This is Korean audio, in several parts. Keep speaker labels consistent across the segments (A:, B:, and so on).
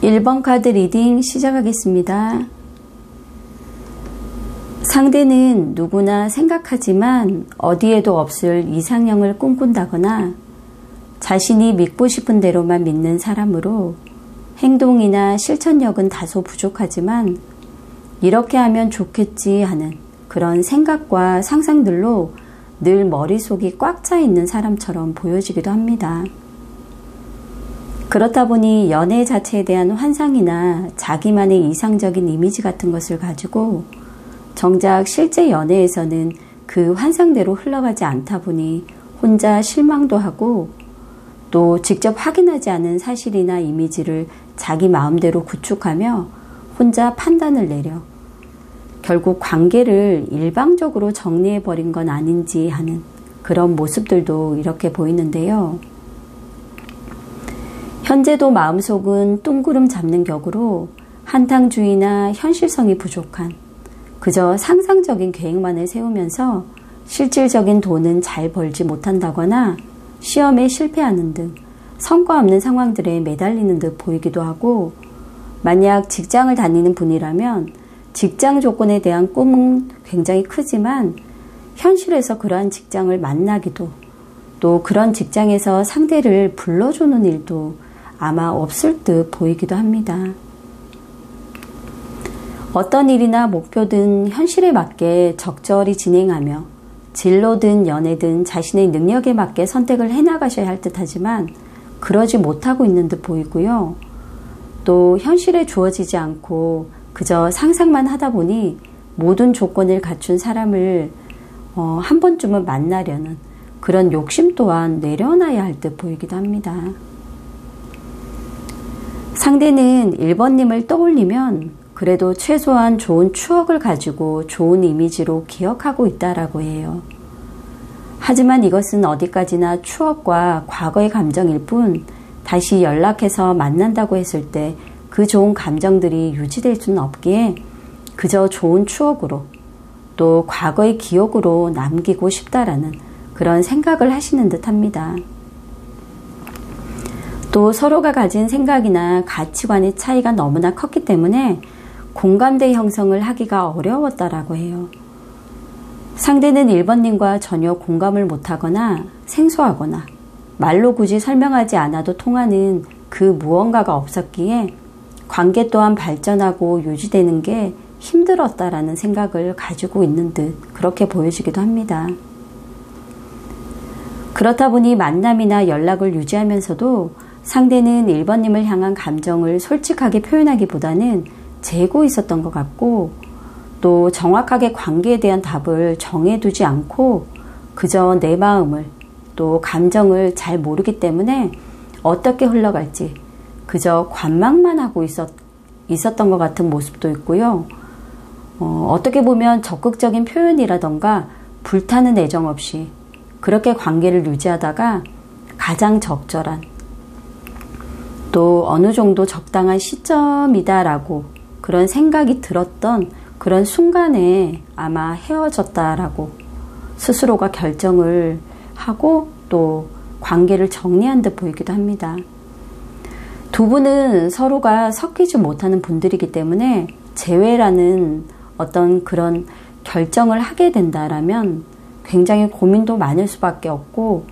A: 1번 카드 리딩 시작하겠습니다. 상대는 누구나 생각하지만 어디에도 없을 이상형을 꿈꾼다거나 자신이 믿고 싶은 대로만 믿는 사람으로 행동이나 실천력은 다소 부족하지만 이렇게 하면 좋겠지 하는 그런 생각과 상상들로 늘 머릿속이 꽉 차 있는 사람처럼 보여지기도 합니다. 그렇다 보니 연애 자체에 대한 환상이나 자기만의 이상적인 이미지 같은 것을 가지고 정작 실제 연애에서는 그 환상대로 흘러가지 않다 보니 혼자 실망도 하고 또 직접 확인하지 않은 사실이나 이미지를 자기 마음대로 구축하며 혼자 판단을 내려 결국 관계를 일방적으로 정리해버린 건 아닌지 하는 그런 모습들도 이렇게 보이는데요. 현재도 마음속은 뚱구름 잡는 격으로 한탕주의나 현실성이 부족한 그저 상상적인 계획만을 세우면서 실질적인 돈은 잘 벌지 못한다거나 시험에 실패하는 등 성과 없는 상황들에 매달리는 듯 보이기도 하고 만약 직장을 다니는 분이라면 직장 조건에 대한 꿈은 굉장히 크지만 현실에서 그러한 직장을 만나기도 또 그런 직장에서 상대를 불러주는 일도 아마 없을 듯 보이기도 합니다. 어떤 일이나 목표든 현실에 맞게 적절히 진행하며 진로든 연애든 자신의 능력에 맞게 선택을 해나가셔야 할 듯하지만 그러지 못하고 있는 듯 보이고요. 또 현실에 주어지지 않고 그저 상상만 하다 보니 모든 조건을 갖춘 사람을 한 번쯤은 만나려는 그런 욕심 또한 내려놔야 할 듯 보이기도 합니다. 상대는 1번님을 떠올리면 그래도 최소한 좋은 추억을 가지고 좋은 이미지로 기억하고 있다라고 해요. 하지만 이것은 어디까지나 추억과 과거의 감정일 뿐 다시 연락해서 만난다고 했을 때 그 좋은 감정들이 유지될 수는 없기에 그저 좋은 추억으로 또 과거의 기억으로 남기고 싶다라는 그런 생각을 하시는 듯 합니다. 또 서로가 가진 생각이나 가치관의 차이가 너무나 컸기 때문에 공감대 형성을 하기가 어려웠다라고 해요. 상대는 1번님과 전혀 공감을 못하거나 생소하거나 말로 굳이 설명하지 않아도 통하는 그 무언가가 없었기에 관계 또한 발전하고 유지되는 게 힘들었다라는 생각을 가지고 있는 듯 그렇게 보여지기도 합니다. 그렇다 보니 만남이나 연락을 유지하면서도 상대는 1번님을 향한 감정을 솔직하게 표현하기보다는 재고 있었던 것 같고 또 정확하게 관계에 대한 답을 정해두지 않고 그저 내 마음을 또 감정을 잘 모르기 때문에 어떻게 흘러갈지 그저 관망만 하고 있었던 것 같은 모습도 있고요. 어떻게 보면 적극적인 표현이라던가 불타는 애정 없이 그렇게 관계를 유지하다가 가장 적절한 또 어느 정도 적당한 시점이다라고 그런 생각이 들었던 그런 순간에 아마 헤어졌다라고 스스로가 결정을 하고 또 관계를 정리한 듯 보이기도 합니다. 두 분은 서로가 섞이지 못하는 분들이기 때문에 재회라는 어떤 그런 결정을 하게 된다라면 굉장히 고민도 많을 수밖에 없고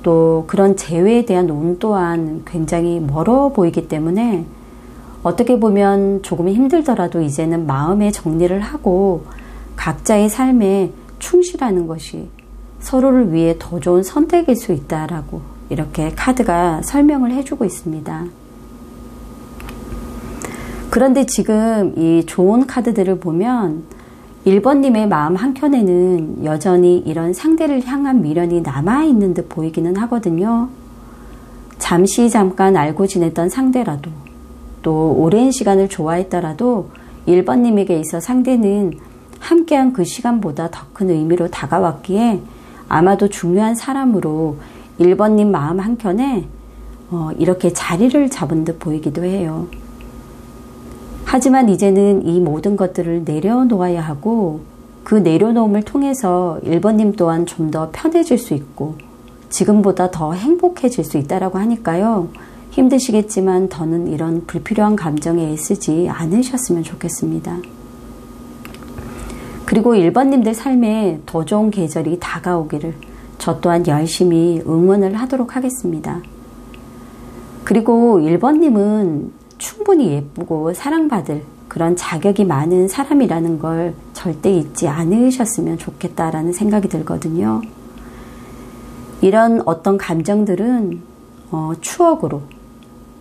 A: 또 그런 재회에 대한 운 또한 굉장히 멀어 보이기 때문에 어떻게 보면 조금 힘들더라도 이제는 마음의 정리를 하고 각자의 삶에 충실하는 것이 서로를 위해 더 좋은 선택일 수 있다라고 이렇게 카드가 설명을 해주고 있습니다. 그런데 지금 이 좋은 카드들을 보면 1번님의 마음 한켠에는 여전히 이런 상대를 향한 미련이 남아있는 듯 보이기는 하거든요. 잠깐 알고 지냈던 상대라도 또 오랜 시간을 좋아했더라도 1번님에게 있어 상대는 함께한 그 시간보다 더 큰 의미로 다가왔기에 아마도 중요한 사람으로 1번님 마음 한켠에 이렇게 자리를 잡은 듯 보이기도 해요. 하지만 이제는 이 모든 것들을 내려놓아야 하고 그 내려놓음을 통해서 1번님 또한 좀 더 편해질 수 있고 지금보다 더 행복해질 수 있다라고 하니까요. 힘드시겠지만 더는 이런 불필요한 감정에 애쓰지 않으셨으면 좋겠습니다. 그리고 1번님들 삶에 더 좋은 계절이 다가오기를 저 또한 열심히 응원을 하도록 하겠습니다. 그리고 1번님은 충분히 예쁘고 사랑받을 그런 자격이 많은 사람이라는 걸 절대 잊지 않으셨으면 좋겠다라는 생각이 들거든요. 이런 어떤 감정들은 추억으로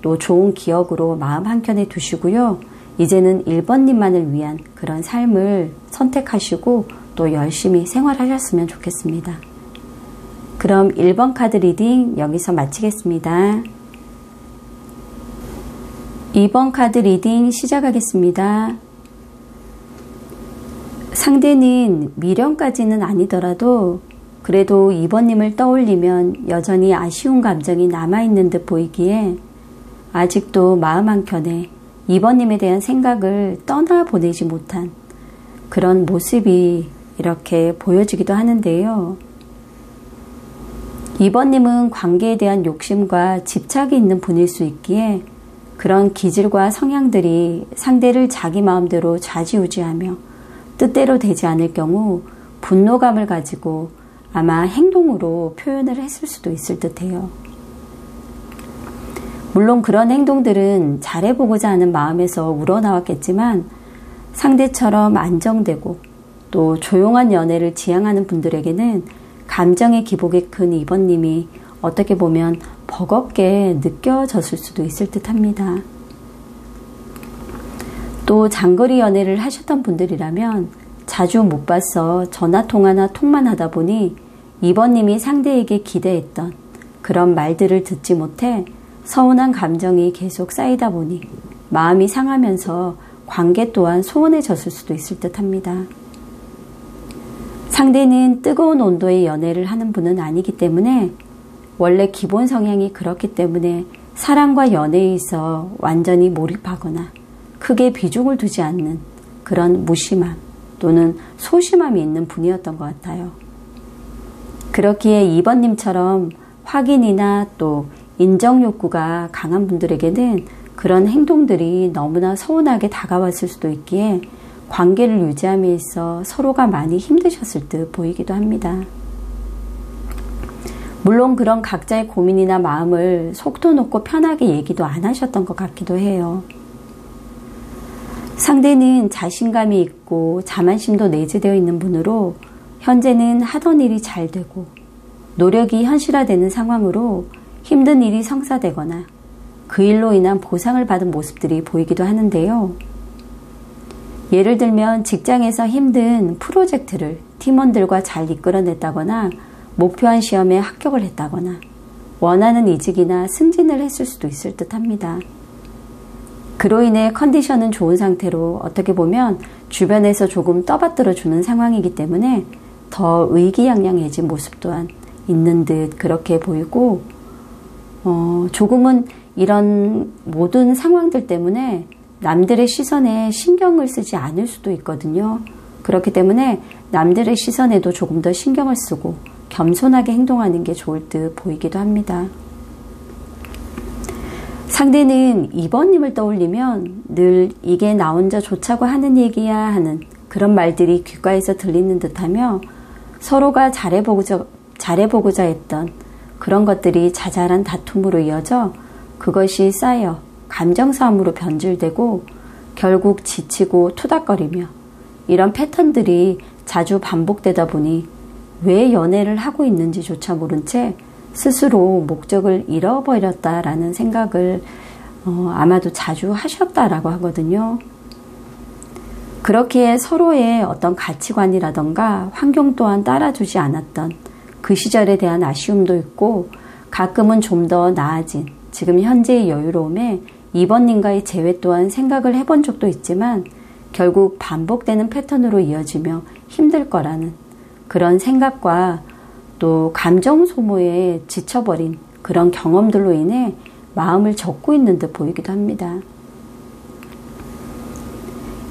A: 또 좋은 기억으로 마음 한켠에 두시고요. 이제는 1번님만을 위한 그런 삶을 선택하시고 또 열심히 생활하셨으면 좋겠습니다. 그럼 1번 카드 리딩 여기서 마치겠습니다. 2번 카드 리딩 시작하겠습니다. 상대는 미련까지는 아니더라도 그래도 2번님을 떠올리면 여전히 아쉬운 감정이 남아있는 듯 보이기에 아직도 마음 한켠에 2번님에 대한 생각을 떠나보내지 못한 그런 모습이 이렇게 보여지기도 하는데요. 2번님은 관계에 대한 욕심과 집착이 있는 분일 수 있기에 그런 기질과 성향들이 상대를 자기 마음대로 좌지우지하며 뜻대로 되지 않을 경우 분노감을 가지고 아마 행동으로 표현을 했을 수도 있을 듯해요. 물론 그런 행동들은 잘해보고자 하는 마음에서 우러나왔겠지만 상대처럼 안정되고 또 조용한 연애를 지향하는 분들에게는 감정의 기복이 큰 2번님이 어떻게 보면 버겁게 느껴졌을 수도 있을 듯 합니다. 또 장거리 연애를 하셨던 분들이라면 자주 못 봐서 전화통화나 톡만 하다 보니 2번님이 상대에게 기대했던 그런 말들을 듣지 못해 서운한 감정이 계속 쌓이다 보니 마음이 상하면서 관계 또한 소원해졌을 수도 있을 듯 합니다. 상대는 뜨거운 온도의 연애를 하는 분은 아니기 때문에 원래 기본 성향이 그렇기 때문에 사랑과 연애에 있어 완전히 몰입하거나 크게 비중을 두지 않는 그런 무심함 또는 소심함이 있는 분이었던 것 같아요. 그렇기에 2번님처럼 확인이나 또 인정 욕구가 강한 분들에게는 그런 행동들이 너무나 서운하게 다가왔을 수도 있기에 관계를 유지함에 있어 서로가 많이 힘드셨을 듯 보이기도 합니다. 물론 그런 각자의 고민이나 마음을 속도 놓고 편하게 얘기도 안 하셨던 것 같기도 해요. 상대는 자신감이 있고 자만심도 내재되어 있는 분으로 현재는 하던 일이 잘 되고 노력이 현실화되는 상황으로 힘든 일이 성사되거나 그 일로 인한 보상을 받은 모습들이 보이기도 하는데요. 예를 들면 직장에서 힘든 프로젝트를 팀원들과 잘 이끌어냈다거나 목표한 시험에 합격을 했다거나 원하는 이직이나 승진을 했을 수도 있을 듯 합니다. 그로 인해 컨디션은 좋은 상태로 어떻게 보면 주변에서 조금 떠받들어 주는 상황이기 때문에 더 의기양양해진 모습 또한 있는 듯 그렇게 보이고 조금은 이런 모든 상황들 때문에 남들의 시선에 신경을 쓰지 않을 수도 있거든요. 그렇기 때문에 남들의 시선에도 조금 더 신경을 쓰고 겸손하게 행동하는 게 좋을 듯 보이기도 합니다. 상대는 2번님을 떠올리면 늘 이게 나 혼자 좋자고 하는 얘기야 하는 그런 말들이 귓가에서 들리는 듯하며 서로가 잘해보고자 했던 그런 것들이 자잘한 다툼으로 이어져 그것이 쌓여 감정싸움으로 변질되고 결국 지치고 투닥거리며 이런 패턴들이 자주 반복되다 보니 왜 연애를 하고 있는지조차 모른 채 스스로 목적을 잃어버렸다라는 생각을 아마도 자주 하셨다라고 하거든요. 그렇기에 서로의 어떤 가치관이라던가 환경 또한 따라주지 않았던 그 시절에 대한 아쉬움도 있고 가끔은 좀 더 나아진 지금 현재의 여유로움에 2번님과의 재회 또한 생각을 해본 적도 있지만 결국 반복되는 패턴으로 이어지며 힘들 거라는 그런 생각과 또 감정 소모에 지쳐버린 그런 경험들로 인해 마음을 접고 있는 듯 보이기도 합니다.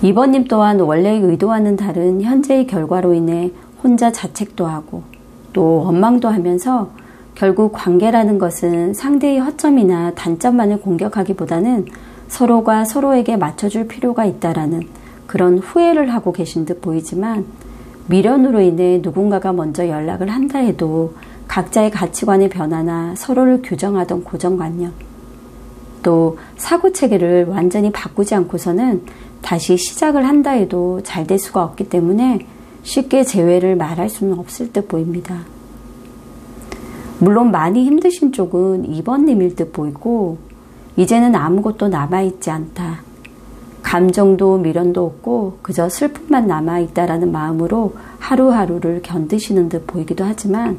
A: 2번님 또한 원래 의도와는 다른 현재의 결과로 인해 혼자 자책도 하고 또 원망도 하면서 결국 관계라는 것은 상대의 허점이나 단점만을 공격하기보다는 서로가 서로에게 맞춰줄 필요가 있다라는 그런 후회를 하고 계신 듯 보이지만, 미련으로 인해 누군가가 먼저 연락을 한다 해도 각자의 가치관의 변화나 서로를 규정하던 고정관념, 또 사고체계를 완전히 바꾸지 않고서는 다시 시작을 한다 해도 잘 될 수가 없기 때문에 쉽게 재회를 말할 수는 없을 듯 보입니다. 물론 많이 힘드신 쪽은 2번님일 듯 보이고, 이제는 아무것도 남아있지 않다. 감정도 미련도 없고 그저 슬픔만 남아있다라는 마음으로 하루하루를 견디시는 듯 보이기도 하지만,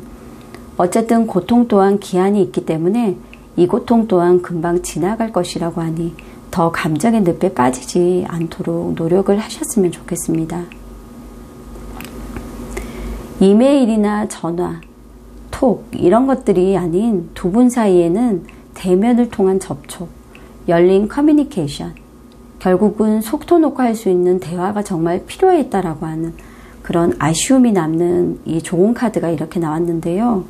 A: 어쨌든 고통 또한 기한이 있기 때문에 이 고통 또한 금방 지나갈 것이라고 하니 더 감정의 늪에 빠지지 않도록 노력을 하셨으면 좋겠습니다. 이메일이나 전화, 톡 이런 것들이 아닌 두 분 사이에는 대면을 통한 접촉, 열린 커뮤니케이션, 결국은 속 터놓고 할 수 있는 대화가 정말 필요했다라고 하는 그런 아쉬움이 남는 이 좋은 카드가 이렇게 나왔는데요.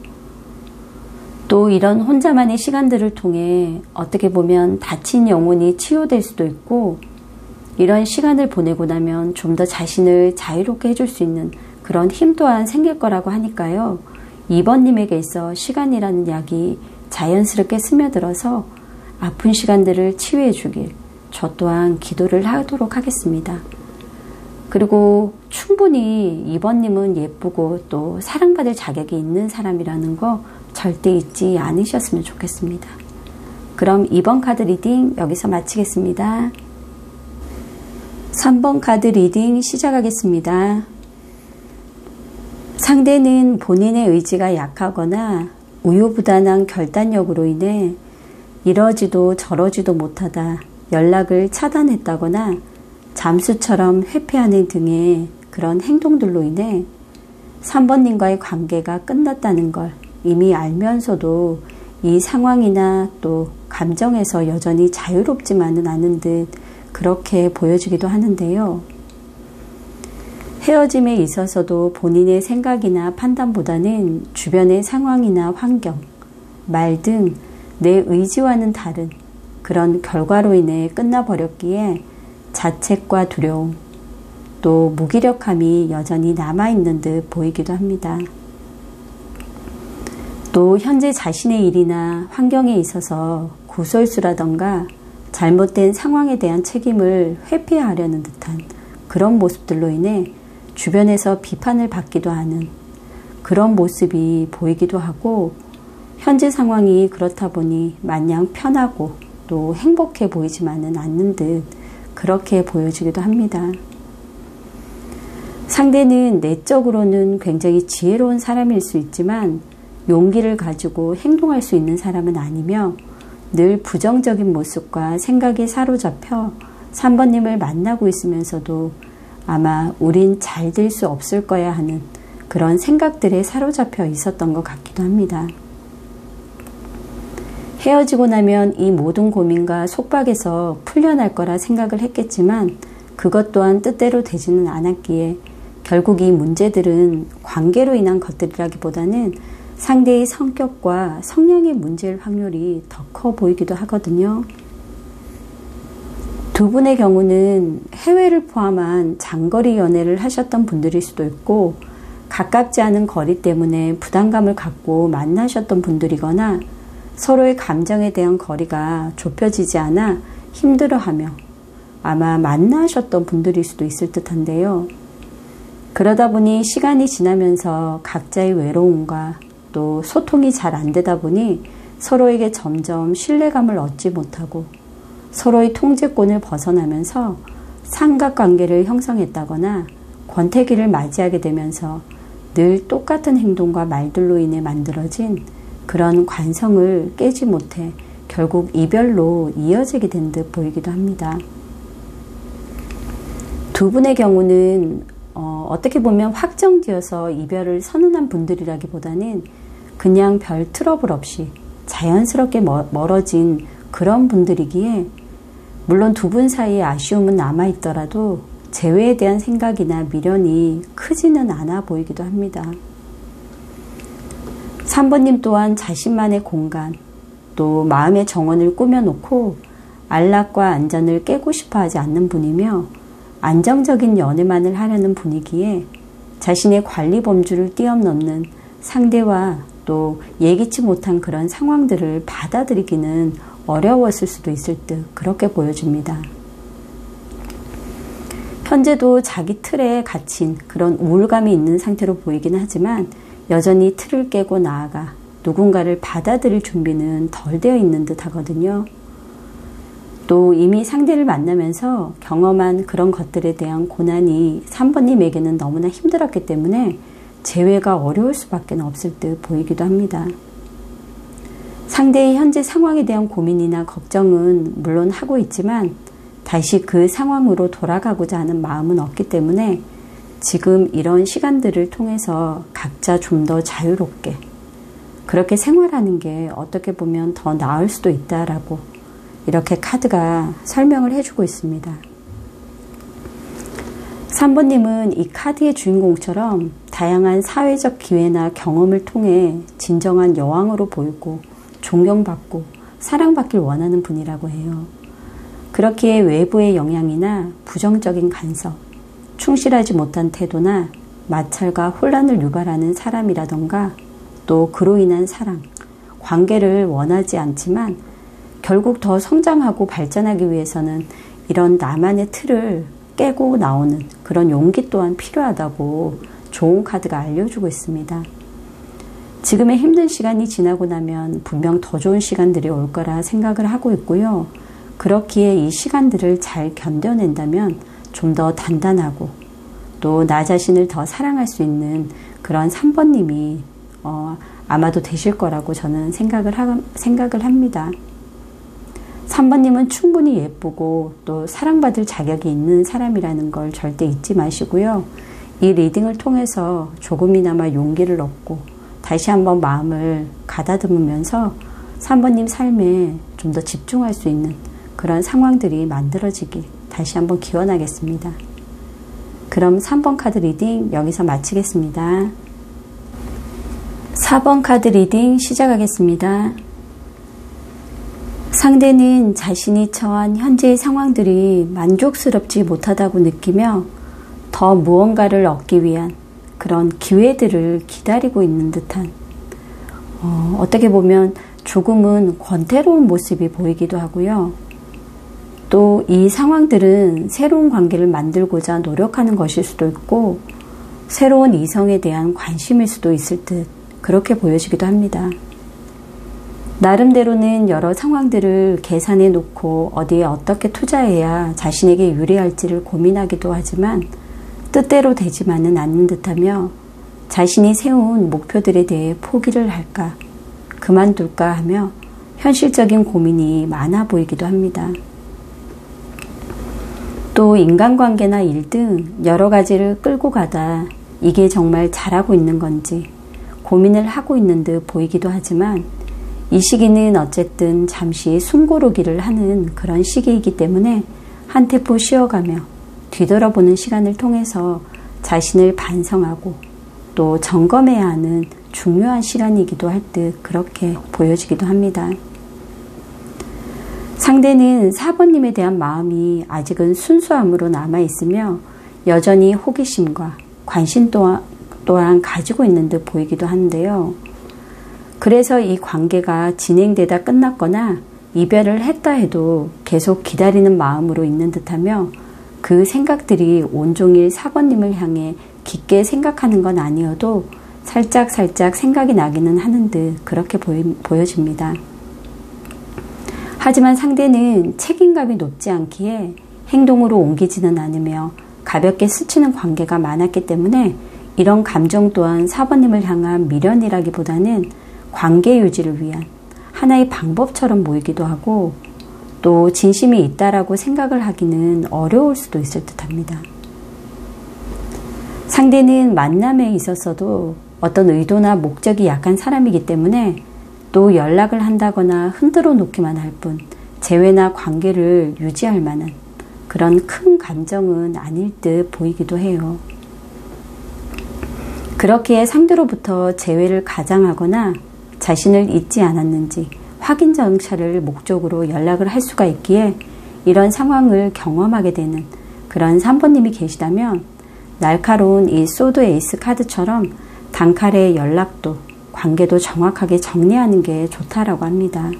A: 또 이런 혼자만의 시간들을 통해 어떻게 보면 다친 영혼이 치유될 수도 있고, 이런 시간을 보내고 나면 좀 더 자신을 자유롭게 해줄 수 있는 그런 힘 또한 생길 거라고 하니까요. 2번님에게 있어 시간이라는 약이 자연스럽게 스며들어서 아픈 시간들을 치유해 주길 저 또한 기도를 하도록 하겠습니다. 그리고 충분히 2번님은 예쁘고 또 사랑받을 자격이 있는 사람이라는 거 절대 잊지 않으셨으면 좋겠습니다. 그럼 2번 카드 리딩 여기서 마치겠습니다. 3번 카드 리딩 시작하겠습니다. 상대는 본인의 의지가 약하거나 우유부단한 결단력으로 인해 이러지도 저러지도 못하다 연락을 차단했다거나 잠수처럼 회피하는 등의 그런 행동들로 인해 3번님과의 관계가 끝났다는 걸 이미 알면서도 이 상황이나 또 감정에서 여전히 자유롭지만은 않은 듯 그렇게 보여지기도 하는데요. 헤어짐에 있어서도 본인의 생각이나 판단보다는 주변의 상황이나 환경, 말 등 내 의지와는 다른 그런 결과로 인해 끝나버렸기에 자책과 두려움, 또 무기력함이 여전히 남아있는 듯 보이기도 합니다. 또 현재 자신의 일이나 환경에 있어서 구설수라던가 잘못된 상황에 대한 책임을 회피하려는 듯한 그런 모습들로 인해 주변에서 비판을 받기도 하는 그런 모습이 보이기도 하고, 현재 상황이 그렇다 보니 마냥 편하고 또 행복해 보이지만은 않는 듯 그렇게 보여지기도 합니다. 상대는 내적으로는 굉장히 지혜로운 사람일 수 있지만 용기를 가지고 행동할 수 있는 사람은 아니며 늘 부정적인 모습과 생각에 사로잡혀 3번님을 만나고 있으면서도 아마 우린 잘 될 수 없을 거야 하는 그런 생각들에 사로잡혀 있었던 것 같기도 합니다. 헤어지고 나면 이 모든 고민과 속박에서 풀려날 거라 생각을 했겠지만 그것 또한 뜻대로 되지는 않았기에 결국 이 문제들은 관계로 인한 것들이라기보다는 상대의 성격과 성향의 문제일 확률이 더 커 보이기도 하거든요. 두 분의 경우는 해외를 포함한 장거리 연애를 하셨던 분들일 수도 있고, 가깝지 않은 거리 때문에 부담감을 갖고 만나셨던 분들이거나 서로의 감정에 대한 거리가 좁혀지지 않아 힘들어하며 아마 만나셨던 분들일 수도 있을 듯한데요. 그러다 보니 시간이 지나면서 각자의 외로움과 또 소통이 잘 안 되다 보니 서로에게 점점 신뢰감을 얻지 못하고 서로의 통제권을 벗어나면서 삼각관계를 형성했다거나 권태기를 맞이하게 되면서 늘 똑같은 행동과 말들로 인해 만들어진 그런 관성을 깨지 못해 결국 이별로 이어지게 된 듯 보이기도 합니다. 두 분의 경우는 어떻게 보면 확정지어서 이별을 선언한 분들이라기보다는 그냥 별 트러블 없이 자연스럽게 멀어진 그런 분들이기에, 물론 두 분 사이에 아쉬움은 남아있더라도 재회에 대한 생각이나 미련이 크지는 않아 보이기도 합니다. 3번님 또한 자신만의 공간, 또 마음의 정원을 꾸며놓고 안락과 안전을 깨고 싶어 하지 않는 분이며 안정적인 연애만을 하려는 분이기에 자신의 관리 범주를 뛰어넘는 상대와 또 예기치 못한 그런 상황들을 받아들이기는 어려웠을 수도 있을 듯 그렇게 보여집니다. 현재도 자기 틀에 갇힌 그런 우울감이 있는 상태로 보이긴 하지만 여전히 틀을 깨고 나아가 누군가를 받아들일 준비는 덜 되어 있는 듯 하거든요. 또 이미 상대를 만나면서 경험한 그런 것들에 대한 고난이 3번님에게는 너무나 힘들었기 때문에 재회가 어려울 수밖에 없을 듯 보이기도 합니다. 상대의 현재 상황에 대한 고민이나 걱정은 물론 하고 있지만 다시 그 상황으로 돌아가고자 하는 마음은 없기 때문에 지금 이런 시간들을 통해서 각자 좀 더 자유롭게 그렇게 생활하는 게 어떻게 보면 더 나을 수도 있다라고 이렇게 카드가 설명을 해주고 있습니다. 3번님은 이 카드의 주인공처럼 다양한 사회적 기회나 경험을 통해 진정한 여왕으로 보이고 존경받고 사랑받길 원하는 분이라고 해요. 그렇기에 외부의 영향이나 부정적인 간섭, 충실하지 못한 태도나 마찰과 혼란을 유발하는 사람이라던가 또 그로 인한 사랑, 관계를 원하지 않지만 결국 더 성장하고 발전하기 위해서는 이런 나만의 틀을 깨고 나오는 그런 용기 또한 필요하다고 좋은 카드가 알려주고 있습니다. 지금의 힘든 시간이 지나고 나면 분명 더 좋은 시간들이 올 거라 생각을 하고 있고요. 그렇기에 이 시간들을 잘 견뎌낸다면 좀 더 단단하고 또 나 자신을 더 사랑할 수 있는 그런 3번님이 아마도 되실 거라고 저는 생각을 합니다. 3번님은 충분히 예쁘고 또 사랑받을 자격이 있는 사람이라는 걸 절대 잊지 마시고요. 이 리딩을 통해서 조금이나마 용기를 얻고 다시 한번 마음을 가다듬으면서 3번님 삶에 좀 더 집중할 수 있는 그런 상황들이 만들어지길 다시 한번 기원하겠습니다. 그럼 3번 카드 리딩 여기서 마치겠습니다. 4번 카드 리딩 시작하겠습니다. 상대는 자신이 처한 현재의 상황들이 만족스럽지 못하다고 느끼며 더 무언가를 얻기 위한 그런 기회들을 기다리고 있는 듯한 어떻게 보면 조금은 권태로운 모습이 보이기도 하고요. 또 이 상황들은 새로운 관계를 만들고자 노력하는 것일 수도 있고 새로운 이성에 대한 관심일 수도 있을 듯 그렇게 보여지기도 합니다. 나름대로는 여러 상황들을 계산해 놓고 어디에 어떻게 투자해야 자신에게 유리할지를 고민하기도 하지만 뜻대로 되지만은 않는 듯하며 자신이 세운 목표들에 대해 포기를 할까 그만둘까 하며 현실적인 고민이 많아 보이기도 합니다. 또 인간관계나 일 등 여러 가지를 끌고 가다 이게 정말 잘하고 있는 건지 고민을 하고 있는 듯 보이기도 하지만 이 시기는 어쨌든 잠시 숨고르기를 하는 그런 시기이기 때문에 한 템포 쉬어가며 뒤돌아보는 시간을 통해서 자신을 반성하고 또 점검해야 하는 중요한 시간이기도 할 듯 그렇게 보여지기도 합니다. 상대는 4번님에 대한 마음이 아직은 순수함으로 남아있으며 여전히 호기심과 관심 또한 가지고 있는 듯 보이기도 하는데요. 그래서 이 관계가 진행되다 끝났거나 이별을 했다 해도 계속 기다리는 마음으로 있는 듯하며 그 생각들이 온종일 4번님을 향해 깊게 생각하는 건 아니어도 살짝 생각이 나기는 하는 듯 그렇게 보여집니다. 하지만 상대는 책임감이 높지 않기에 행동으로 옮기지는 않으며 가볍게 스치는 관계가 많았기 때문에 이런 감정 또한 4번님을 향한 미련이라기보다는 관계 유지를 위한 하나의 방법처럼 보이기도 하고 또 진심이 있다라고 생각을 하기는 어려울 수도 있을 듯합니다. 상대는 만남에 있어서도 어떤 의도나 목적이 약한 사람이기 때문에 또 연락을 한다거나 흔들어 놓기만 할 뿐 재회나 관계를 유지할 만한 그런 큰 감정은 아닐 듯 보이기도 해요. 그렇기에 상대로부터 재회를 가장하거나 자신을 잊지 않았는지 확인 정찰을 목적으로 연락을 할 수가 있기에 이런 상황을 경험하게 되는 그런 3번님이 계시다면 날카로운 이 소드 에이스 카드처럼 단칼에 연락도 관계도 정확하게 정리하는 게 좋다라고 합니다.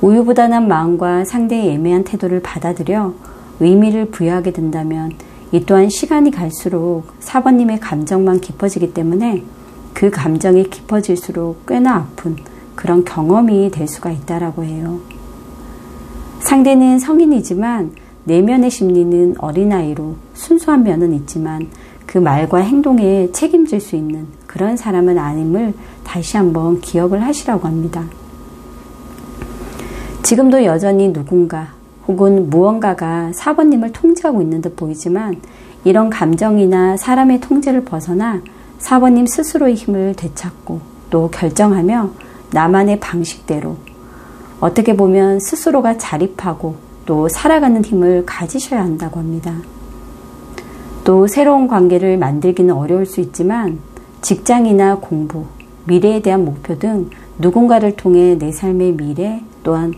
A: 우유부단한 마음과 상대의 애매한 태도를 받아들여 의미를 부여하게 된다면 이 또한 시간이 갈수록 4번님의 감정만 깊어지기 때문에 그 감정이 깊어질수록 꽤나 아픈 그런 경험이 될 수가 있다라고 해요. 상대는 성인이지만 내면의 심리는 어린아이로 순수한 면은 있지만 그 말과 행동에 책임질 수 있는 그런 사람은 아님을 다시 한번 기억을 하시라고 합니다. 지금도 여전히 누군가 혹은 무언가가 4번님을 통제하고 있는 듯 보이지만 이런 감정이나 사람의 통제를 벗어나 4번님 스스로의 힘을 되찾고 또 결정하며 나만의 방식대로 어떻게 보면 스스로가 자립하고 또 살아가는 힘을 가지셔야 한다고 합니다. 또 새로운 관계를 만들기는 어려울 수 있지만 직장이나 공부, 미래에 대한 목표 등 누군가를 통해 내 삶의 미래 또한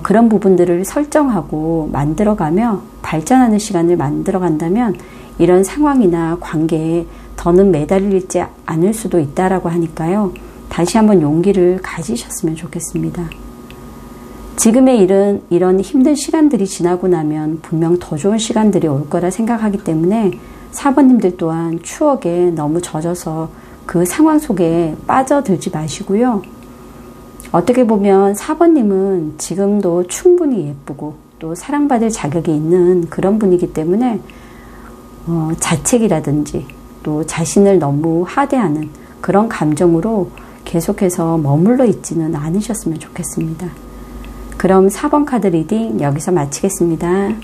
A: 그런 부분들을 설정하고 만들어가며 발전하는 시간을 만들어간다면 이런 상황이나 관계에 더는 매달리지 않을 수도 있다라고 하니까요. 다시 한번 용기를 가지셨으면 좋겠습니다. 지금의 이런 힘든 시간들이 지나고 나면 분명 더 좋은 시간들이 올 거라 생각하기 때문에 4번님들 또한 추억에 너무 젖어서 그 상황 속에 빠져들지 마시고요. 어떻게 보면 4번님은 지금도 충분히 예쁘고 또 사랑받을 자격이 있는 그런 분이기 때문에 자책이라든지 또 자신을 너무 하대하는 그런 감정으로 계속해서 머물러 있지는 않으셨으면 좋겠습니다. 그럼 4번 카드 리딩 여기서 마치겠습니다.